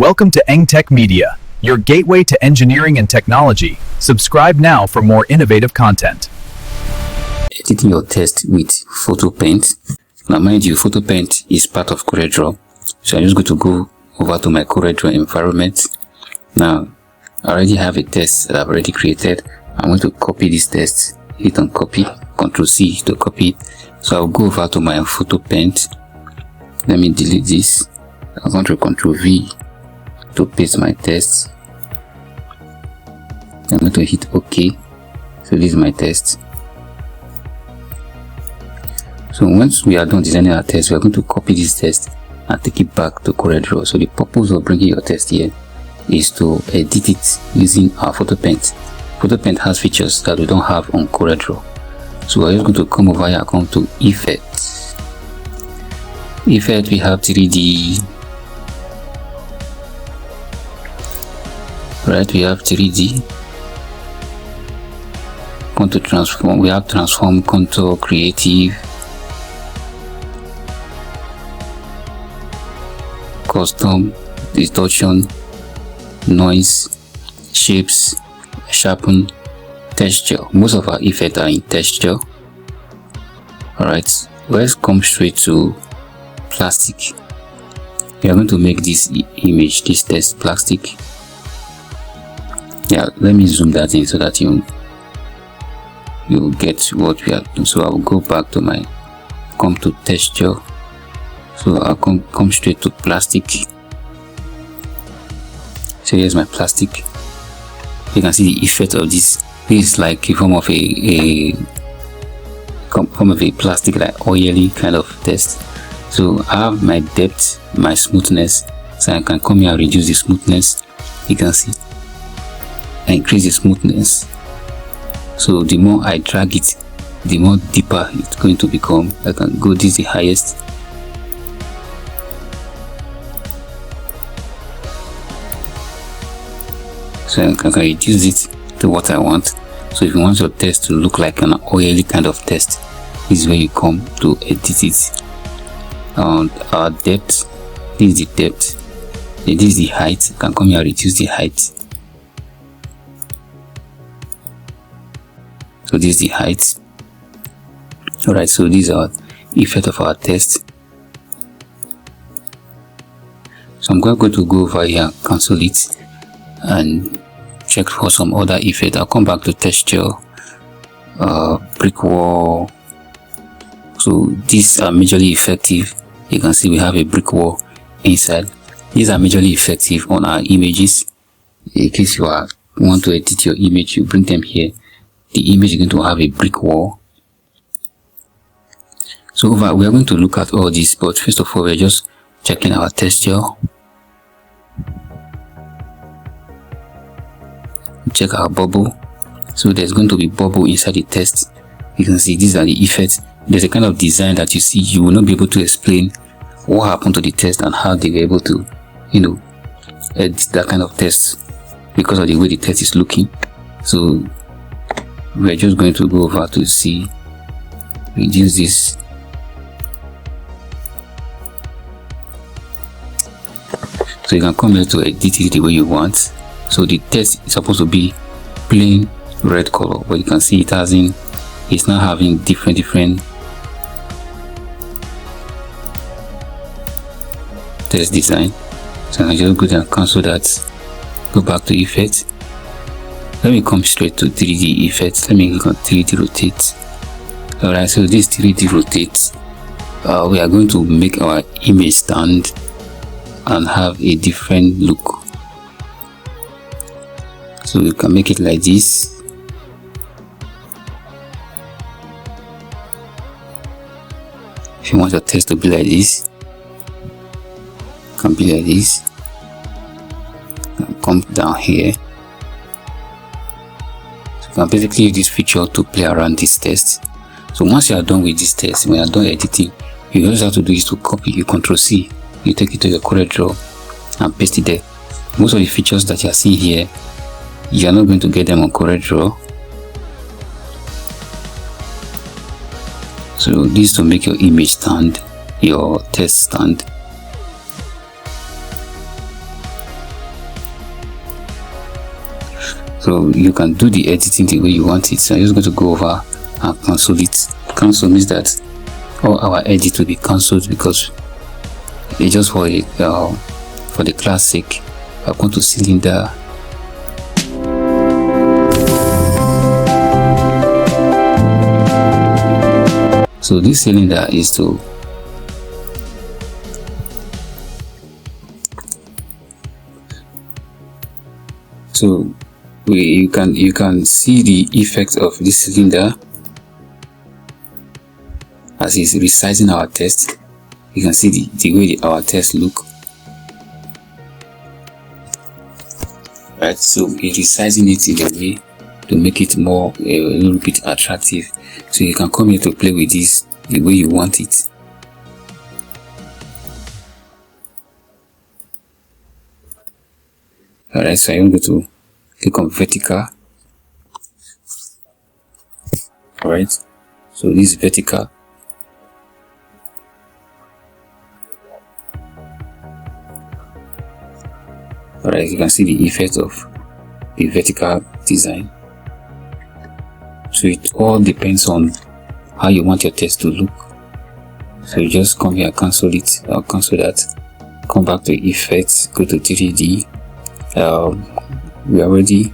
Welcome to EngTech Media, your gateway to engineering and technology. Subscribe now for more innovative content. Editing your test with PHOTO-PAINT. Now mind you, PHOTO-PAINT is part of CorelDRAW. So I'm just going to go over to my CorelDRAW environment. Now, I already have a test that I've already created. I'm going to copy this test, hit on copy, Ctrl C to copy it. So I'll go over to my PHOTO-PAINT. Let me delete this. I'm going to Ctrl V to paste my test. I'm going to hit OK. So this is my test. So once we are done designing our test, we are going to copy this test and take it back to CorelDRAW. So the purpose of bringing your test here is to edit it using our PHOTO-PAINT. PHOTO-PAINT has features that we don't have on CorelDRAW. So we're just going to come over here, come to Effect. Effect, we have 3D. Right, we have 3D. Come to transform, we have transform, contour, creative, custom, distortion, noise, shapes, sharpen, texture. Most of our effects are in texture. Alright, let's come straight to plastic. We are going to make this image, this test plastic. Yeah, let me zoom that in so that you get what we are doing. So I'll go back to my, come to texture. So I'll come straight to plastic. So here's my plastic. You can see the effect of this. This is like a form of a plastic, like oily kind of test. So I have my depth, my smoothness. So I can come here and reduce the smoothness. You can see. I increase the smoothness. So the more I drag it, the more deeper it's going to become. I can go, this is the highest. So I can reduce it to what I want. So if you want your test to look like an oily kind of test, this is where you come to edit it. And our depth, this is the depth. This is the height. You can come here and reduce the height. So this is the height. Alright, so these are effect of our test. So I'm going to go over here, cancel it, and check for some other effect. I'll come back to texture, brick wall. So these are majorly effective. You can see we have a brick wall inside. These are majorly effective on our images. In case you want to edit your image, you bring them here. The image is going to have a brick wall. So we are going to look at all this, but first of all, we're just checking our texture. Check our bubble. So there's going to be bubble inside the test. You can see these are the effects. There's a kind of design that you see. You will not be able to explain what happened to the test and how they were able to, edit that kind of test because of the way the test is looking. So we're just going to go over to see, reduce this. So you can come here to edit it the way you want. So the test is supposed to be plain red color, but you can see it's now having different test design. So I can just go there and cancel that, go back to effect. Let me come straight to 3D effects. Let me click on 3D rotate. Alright, so this 3D rotate, we are going to make our image stand and have a different look. So we can make it like this. If you want your test to be like this, it can be like this. And come down here. You can basically use this feature to play around this test. So once you are done with this test, when you are done editing, you just have to do is to copy, you Ctrl C, you take it to your CorelDRAW and paste it there. Most of the features that you are seeing here, you are not going to get them on CorelDRAW. So this to make your image stand, your test stand. So you can do the editing the way you want it. So I'm just going to go over and cancel it. Cancel means that all our edit will be cancelled because it's just for the class sake. I go to cylinder. So this cylinder is to you can see the effect of this cylinder as it's resizing our text. You can see the way our text look. Right, so it is resizing it in a way to make it more a little bit attractive. So you can come here to play with this the way you want it. Alright, so I'm going to click on vertical. Alright, so this is vertical. Alright, you can see the effect of the vertical design. So it all depends on how you want your text to look. So you just come here, cancel it, or cancel that, come back to effects, go to 3D. We are ready.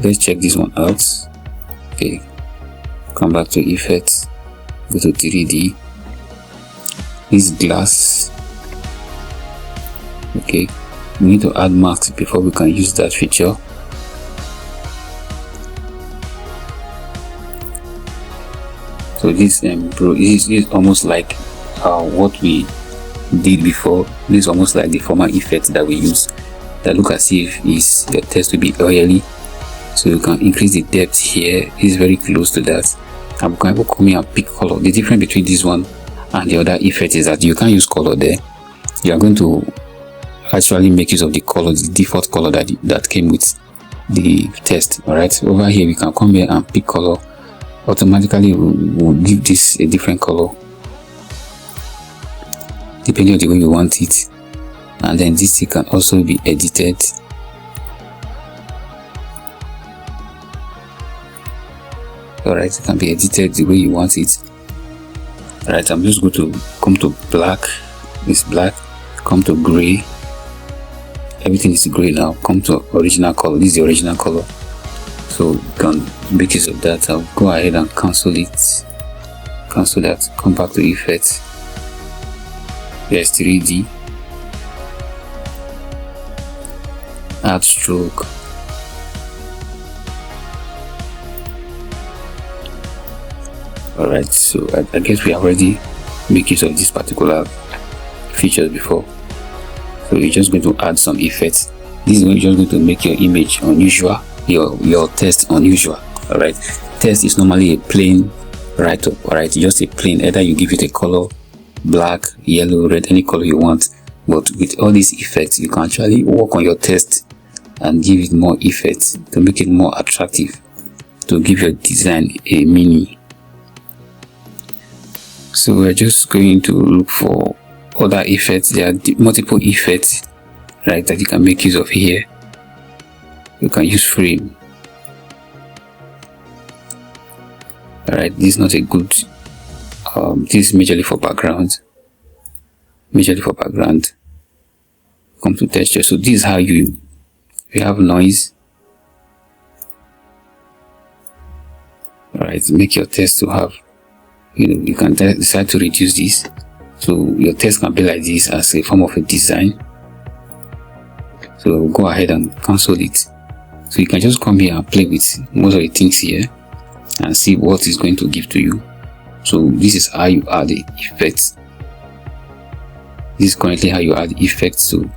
Let's check this one out. Okay, come back to effects, go to 3D. This glass. Okay, we need to add marks before we can use that feature. So this is almost like what we did before. This is almost like the former effect that we use that look as if your text will be oily. So you can increase the depth here. It's very close to that. I'm going to come here and pick color. The difference between this one and the other effect is that you can't use color there. You are going to actually make use of the color, the default color that came with the text. Alright, over here we can come here and pick color. Automatically we'll give this a different color depending on the way you want it, and then this can also be edited. Alright, it can be edited the way you want it. Alright, I'm just going to come to black. This black, come to gray. Everything is gray now. Come to original color. This is the original color. So you can make use of that. I'll go ahead and cancel it. Cancel that. Come back to effects. Yes, 3D. Add stroke. Alright, so I guess we have already made use of this particular features before. So you're just going to add some effects. This is just going to make your image unusual, your text unusual. Alright, text is normally a plain write-up. Alright, just a plain, either you give it a color, black, yellow, red, any color you want. But with all these effects, you can actually work on your text and give it more effects to make it more attractive, to give your design a meaning. So we're just going to look for other effects. There are multiple effects, right, that you can make use of here. You can use frame. Alright, this is not a good this is majorly for background. Come to texture. So this is how you have noise. Alright, make your text to have, you can decide to reduce this. So your text can be like this as a form of a design. So we'll go ahead and cancel it. So you can just come here and play with most of the things here and see what it's going to give to you. So this is how you add the effects. This is currently how you add the effects. So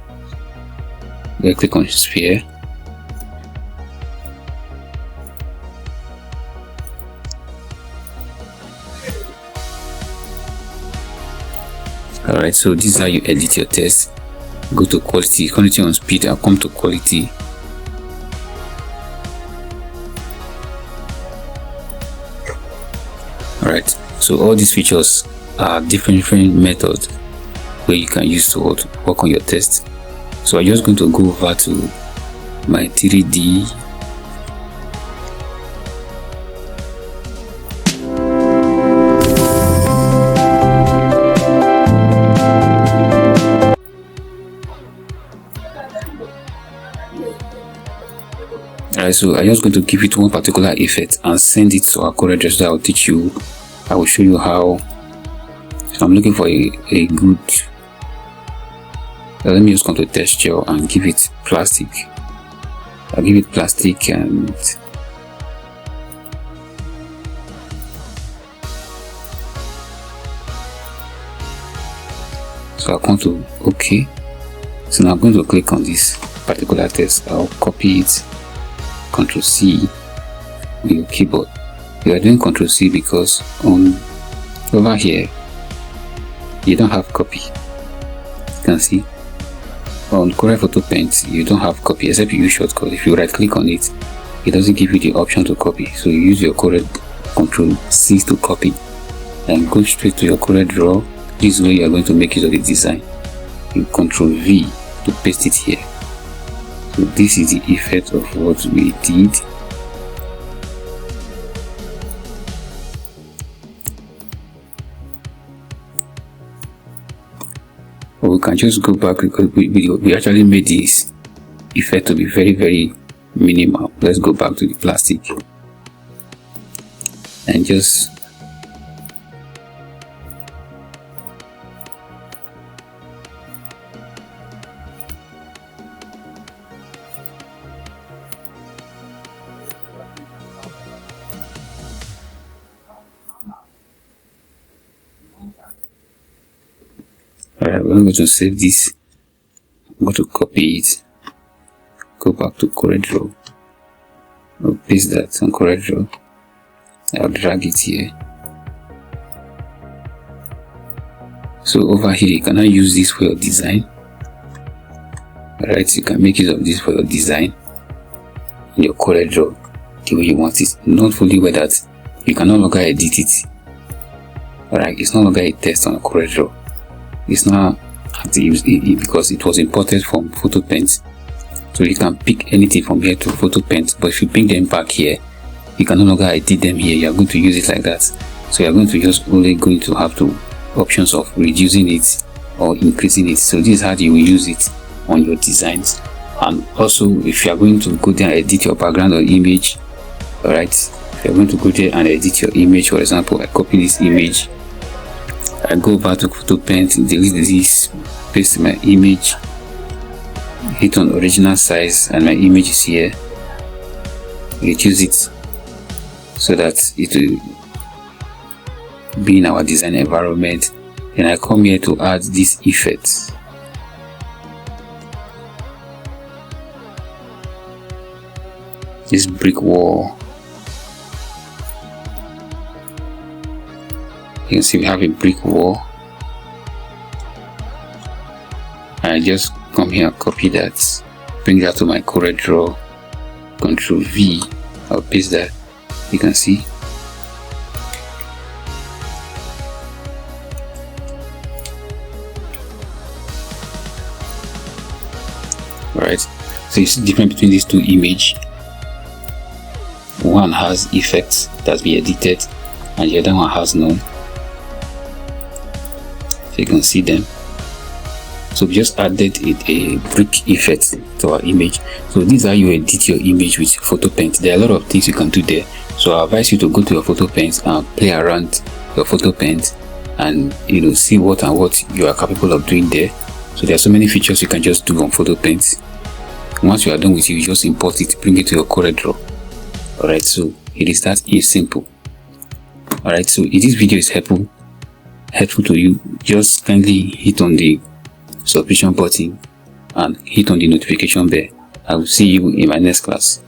we'll click on sphere. Alright, so this is how you edit your text. Go to quality on speed, and come to quality. Alright, so all these features are different methods where you can use to work on your text. So I'm just going to go over to my 3D. Alright, so I'm just going to give it one particular effect and send it to our Corel Draw. So I will show you how. So I'm looking for a good, let me just come to texture and give it plastic. I'll give it plastic, and so I'll come to OK. So now I'm going to click on this particular text. I'll copy it, Ctrl C on your keyboard. You are doing Ctrl C because over here you don't have copy. You can see on Corel PHOTO-PAINT you don't have copy except you use shortcut. If you right click on it, it doesn't give you the option to copy, so you use your Corel Ctrl C to copy and go straight to your Corel Draw. This is where you are going to make use of the design. You Ctrl V to paste it here. So this is the effect of what we did. Or we can just go back because we actually made this effect to be very minimal. Let's go back to the plastic and just alright, we're going to save this. I'm going to copy it, go back to Corel Draw, I'll paste that on Corel Draw, I'll drag it here. So over here you cannot use this for your design. Alright, you can make use of this for your design in your Corel Draw the way you want it. Not fully where that you can no longer edit it. Alright, it's no longer a text on a Corel Draw. It's not active because it was imported from PHOTO-PAINT. So you can pick anything from here to PHOTO-PAINT, but if you bring them back here, you can no longer edit them here. You are going to use it like that. So you are going to just only going to have to options of reducing it or increasing it. So this is how you will use it on your designs. And also if you are going to go there and edit your background or image, alright, if you are going to go there and edit your image, for example, I copy this image, I go back to PHOTO-PAINT, delete this, paste my image, hit on original size, and my image is here. Reduce it so that it will be in our design environment. And I come here to add this effect. This brick wall. You can see we have a brick wall. I just come here, copy that, bring that to my Corel Draw, Ctrl V, I'll paste that. You can see. Alright, so you see the difference between these two images. One has effects that's been edited and the other one has none. So you can see them. So we just added a brick effect to our image. So these are how you edit your image with PHOTO-PAINT. There are a lot of things you can do there. So I advise you to go to your PHOTO-PAINT and play around your PHOTO-PAINT and see what you are capable of doing there. So there are so many features you can just do on PHOTO-PAINT. Once you are done with it, you just import it, bring it to your Corel Draw. Alright, so it is that simple. Alright, so if this video is helpful to you, just kindly hit on the subscription button and hit on the notification bell. I will see you in my next class.